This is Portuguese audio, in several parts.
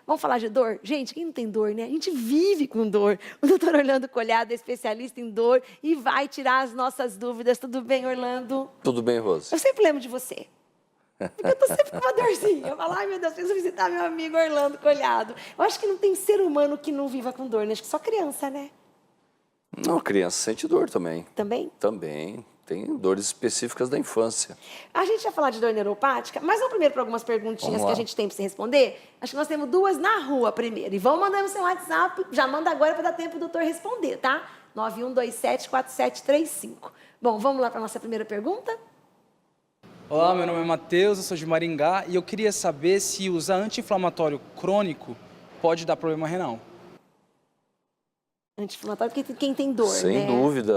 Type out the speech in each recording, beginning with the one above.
Vamos falar de dor? Gente, quem não tem dor, né? A gente vive com dor. O doutor Orlando Collado é especialista em dor e vai tirar as nossas dúvidas. Tudo bem, Orlando? Tudo bem, Rose? Eu sempre lembro de você. Porque eu tô sempre com uma dorzinha. Eu falo, ai meu Deus, preciso visitar meu amigo Orlando Collado. Eu acho que não tem ser humano que não viva com dor, né? Acho que só criança, né? Não, criança sente dor também. Também? Também. Tem dores específicas da infância. A gente vai falar de dor neuropática, mas vamos primeiro para algumas perguntinhas que a gente tem para você responder. Acho que nós temos duas na rua primeiro. E vamos mandar no seu WhatsApp, já manda agora para dar tempo do doutor responder, tá? 91274735. Bom, vamos lá para a nossa primeira pergunta? Olá, meu nome é Matheus, eu sou de Maringá e eu queria saber se usar anti-inflamatório crônico pode dar problema renal. Anti-inflamatório, porque quem tem dor, Sem né? dúvida,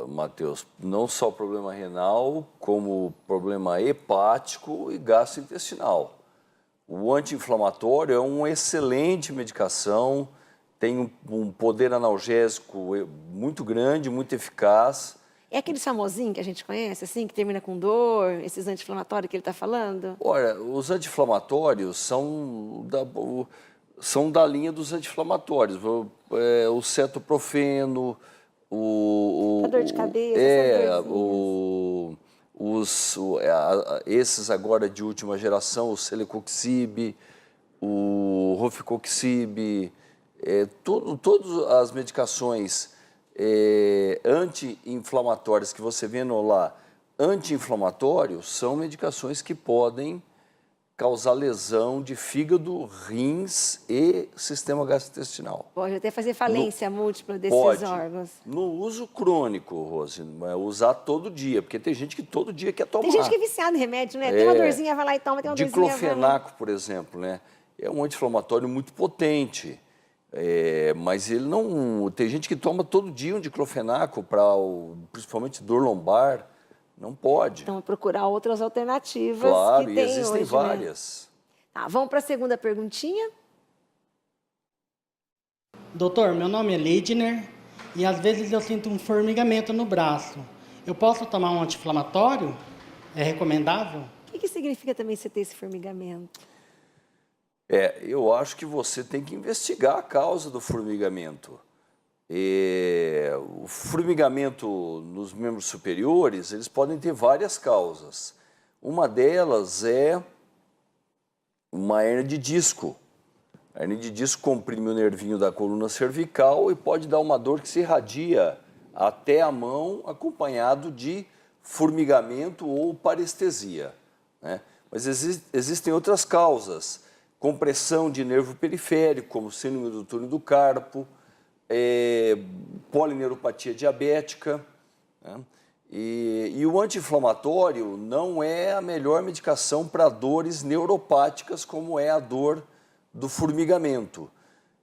Matheus. Não só problema renal, como problema hepático e gastrointestinal. O anti-inflamatório é uma excelente medicação, tem um poder analgésico muito grande, muito eficaz. É aquele famosinho que a gente conhece, assim, que termina com dor, esses anti-inflamatórios que ele está falando? Olha, os anti-inflamatórios são da linha dos anti-inflamatórios. O cetoprofeno, A dor de cabeça, essas esses agora de última geração, o celecoxib, o rofecoxib, todas as medicações anti-inflamatórias que você vê no lá, anti-inflamatórios, são medicações que podem causar lesão de fígado, rins e sistema gastrointestinal. Pode até fazer falência múltipla desses órgãos. No uso crônico, Rose, usar todo dia, porque tem gente que todo dia quer tomar. Tem gente que é viciada em remédio, né? Tem uma dorzinha, vai lá e toma, tem uma dorzinha, Diclofenaco, por exemplo, né? É um anti-inflamatório muito potente, mas ele não... Tem gente que toma todo dia um diclofenaco para principalmente dor lombar. Não pode. Então, procurar outras alternativas claro, que e tem existem hoje, várias. Né? Tá, vamos para a segunda perguntinha. Doutor, meu nome é Leidner e às vezes eu sinto um formigamento no braço. Eu posso tomar um anti-inflamatório? É recomendável? O que significa também você ter esse formigamento? Eu acho que você tem que investigar a causa do formigamento. O formigamento nos membros superiores, eles podem ter várias causas. Uma delas é uma hérnia de disco. A hérnia de disco comprime o nervinho da coluna cervical e pode dar uma dor que se irradia até a mão, acompanhado de formigamento ou parestesia, né? Mas existem outras causas, compressão de nervo periférico, como síndrome do túnel do carpo, polineuropatia diabética, né? E o anti-inflamatório não é a melhor medicação para dores neuropáticas, como é a dor do formigamento.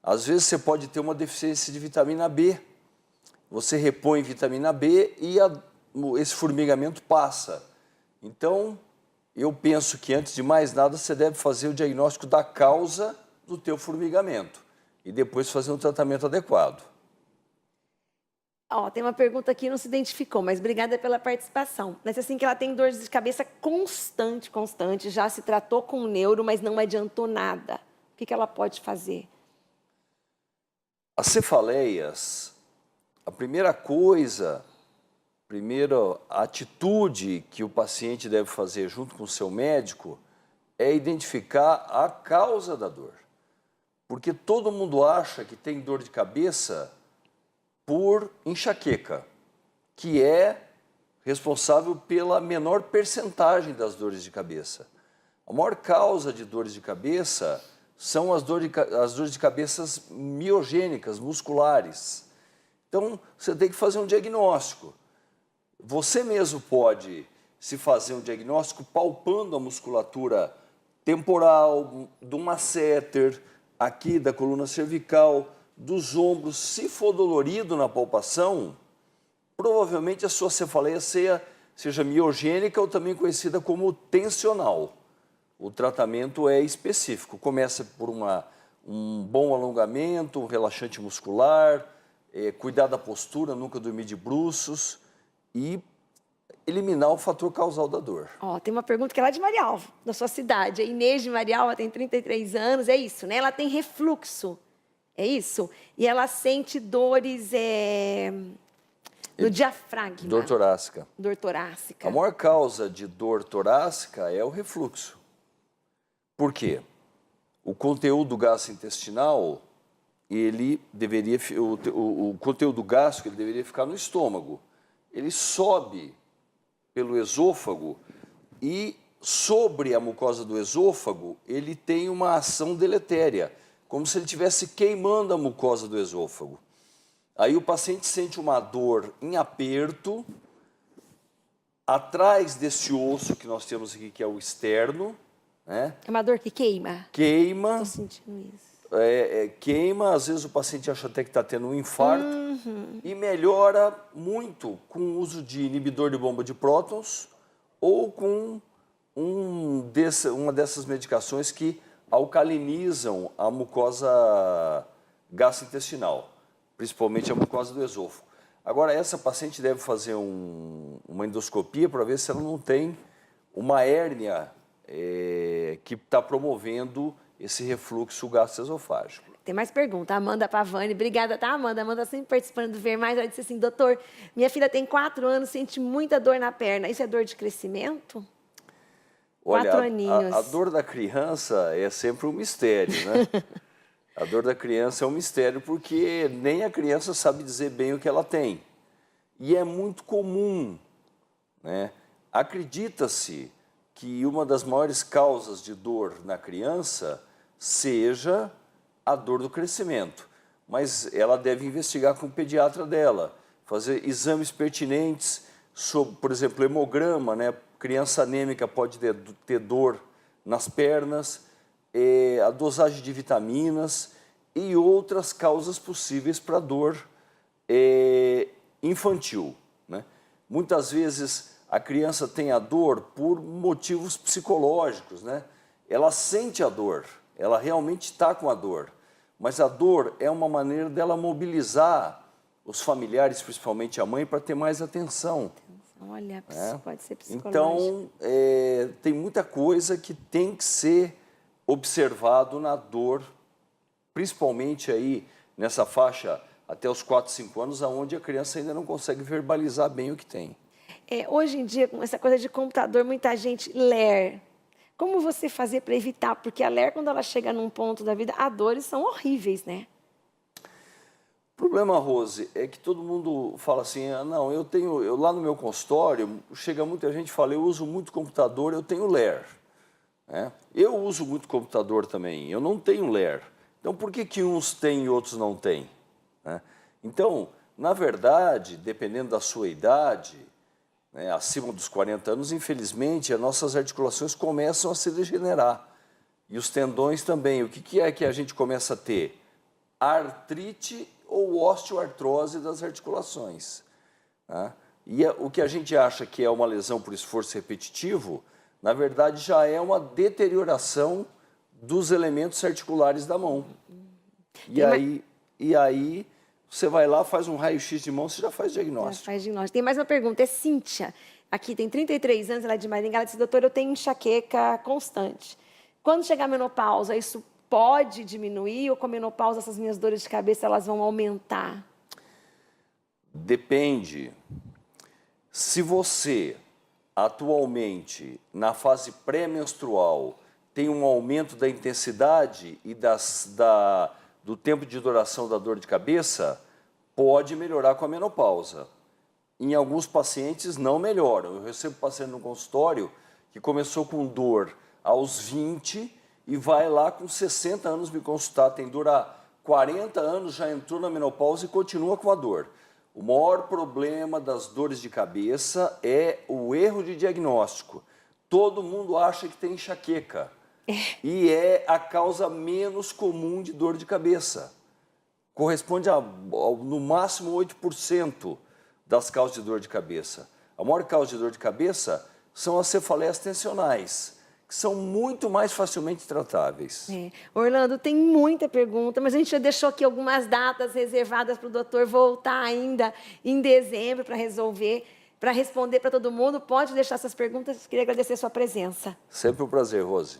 Às vezes você pode ter uma deficiência de vitamina B, você repõe vitamina B e esse formigamento passa. Então, eu penso que antes de mais nada você deve fazer o diagnóstico da causa do teu formigamento e depois fazer um tratamento adequado. Tem uma pergunta aqui, não se identificou, mas obrigada pela participação. Mas assim que ela tem dor de cabeça constante, já se tratou com o neuro, mas não adiantou nada. O que ela pode fazer? As cefaleias, a primeira atitude que o paciente deve fazer junto com o seu médico é identificar a causa da dor. Porque todo mundo acha que tem dor de cabeça por enxaqueca, que é responsável pela menor percentagem das dores de cabeça. A maior causa de dores de cabeça são as dores de cabeça miogênicas, musculares. Então, você tem que fazer um diagnóstico. Você mesmo pode se fazer um diagnóstico palpando a musculatura temporal, do masseter, aqui da coluna cervical, dos ombros. Se for dolorido na palpação, provavelmente a sua cefaleia seja miogênica ou também conhecida como tensional. O tratamento é específico. Começa por um bom alongamento, um relaxante muscular, cuidar da postura, nunca dormir de bruços e eliminar o fator causal da dor. Ó, tem uma pergunta que é lá de Marialva, da sua cidade. A Inês de Marialva tem 33 anos, é isso, né? Ela tem refluxo, é isso? E ela sente dores no diafragma. Dor torácica. Dor torácica. A maior causa de dor torácica é o refluxo. Por quê? O conteúdo gastrointestinal, ele deveria, o conteúdo gástrico ele deveria ficar no estômago. Ele sobe pelo esôfago e sobre a mucosa do esôfago ele tem uma ação deletéria, como se ele estivesse queimando a mucosa do esôfago. Aí o paciente sente uma dor em aperto, atrás desse osso que nós temos aqui, que é o externo, né? É uma dor que queima? Queima. Estou sentindo isso. Queima, às vezes o paciente acha até que está tendo um infarto e melhora muito com o uso de inibidor de bomba de prótons ou com uma dessas medicações que alcalinizam a mucosa gastrointestinal, principalmente a mucosa do esôfago. Agora, essa paciente deve fazer uma endoscopia para ver se ela não tem uma hérnia que está promovendo esse refluxo gastroesofágico. Tem mais pergunta. Amanda Pavani. Obrigada, tá, Amanda? Amanda sempre participando do Ver Mais. Ela disse assim, doutor, minha filha tem 4 anos, sente muita dor na perna. Isso é dor de crescimento? Olha, 4 aninhos. A dor da criança é sempre um mistério, né? A dor da criança é um mistério porque nem a criança sabe dizer bem o que ela tem. E é muito comum, né? Acredita-se que uma das maiores causas de dor na criança seja a dor do crescimento. Mas ela deve investigar com o pediatra dela, fazer exames pertinentes sobre, por exemplo, hemograma, né? Criança anêmica pode ter dor nas pernas, a dosagem de vitaminas e outras causas possíveis para dor infantil, né? Muitas vezes a criança tem a dor por motivos psicológicos, né? Ela sente a dor, ela realmente está com a dor, mas a dor é uma maneira dela mobilizar os familiares, principalmente a mãe, para ter mais atenção. Olha, pode ser psicológico. Então, tem muita coisa que tem que ser observado na dor, principalmente aí nessa faixa até os 4, 5 anos, onde a criança ainda não consegue verbalizar bem o que tem. Hoje em dia, com essa coisa de computador, muita gente ler. Como você fazer para evitar? Porque a ler, quando ela chega num ponto da vida, as dores são horríveis, né? O problema, Rose, é que todo mundo fala assim, não, eu lá no meu consultório, chega muita gente e fala, eu uso muito computador, eu tenho ler. Né? Eu uso muito computador também, eu não tenho ler. Então, por que uns têm e outros não têm? Né? Então, na verdade, dependendo da sua idade, né, acima dos 40 anos, infelizmente, as nossas articulações começam a se degenerar. E os tendões também. O que é que a gente começa a ter? Artrite ou osteoartrose das articulações. Né? E o que a gente acha que é uma lesão por esforço repetitivo, na verdade, já é uma deterioração dos elementos articulares da mão. E aí você vai lá, faz um raio-x de mão, você já faz diagnóstico. Já faz diagnóstico. Tem mais uma pergunta, é Cíntia. Aqui tem 33 anos, ela é de Maringá. Ela disse, doutor, eu tenho enxaqueca constante. Quando chegar a menopausa, isso pode diminuir ou com a menopausa essas minhas dores de cabeça elas vão aumentar? Depende. Se você atualmente, na fase pré-menstrual, tem um aumento da intensidade e do tempo de duração da dor de cabeça, pode melhorar com a menopausa. Em alguns pacientes não melhoram. Eu recebo paciente no consultório que começou com dor aos 20 e vai lá com 60 anos me consultar, tem dor há 40 anos, já entrou na menopausa e continua com a dor. O maior problema das dores de cabeça é o erro de diagnóstico. Todo mundo acha que tem enxaqueca e é a causa menos comum de dor de cabeça. Corresponde a no máximo 8% das causas de dor de cabeça. A maior causa de dor de cabeça são as cefaleias tensionais, que são muito mais facilmente tratáveis. Orlando, tem muita pergunta, mas a gente já deixou aqui algumas datas reservadas para o doutor voltar ainda em dezembro para resolver. para responder para todo mundo. Pode deixar essas perguntas. Queria agradecer a sua presença. Sempre um prazer, Rose.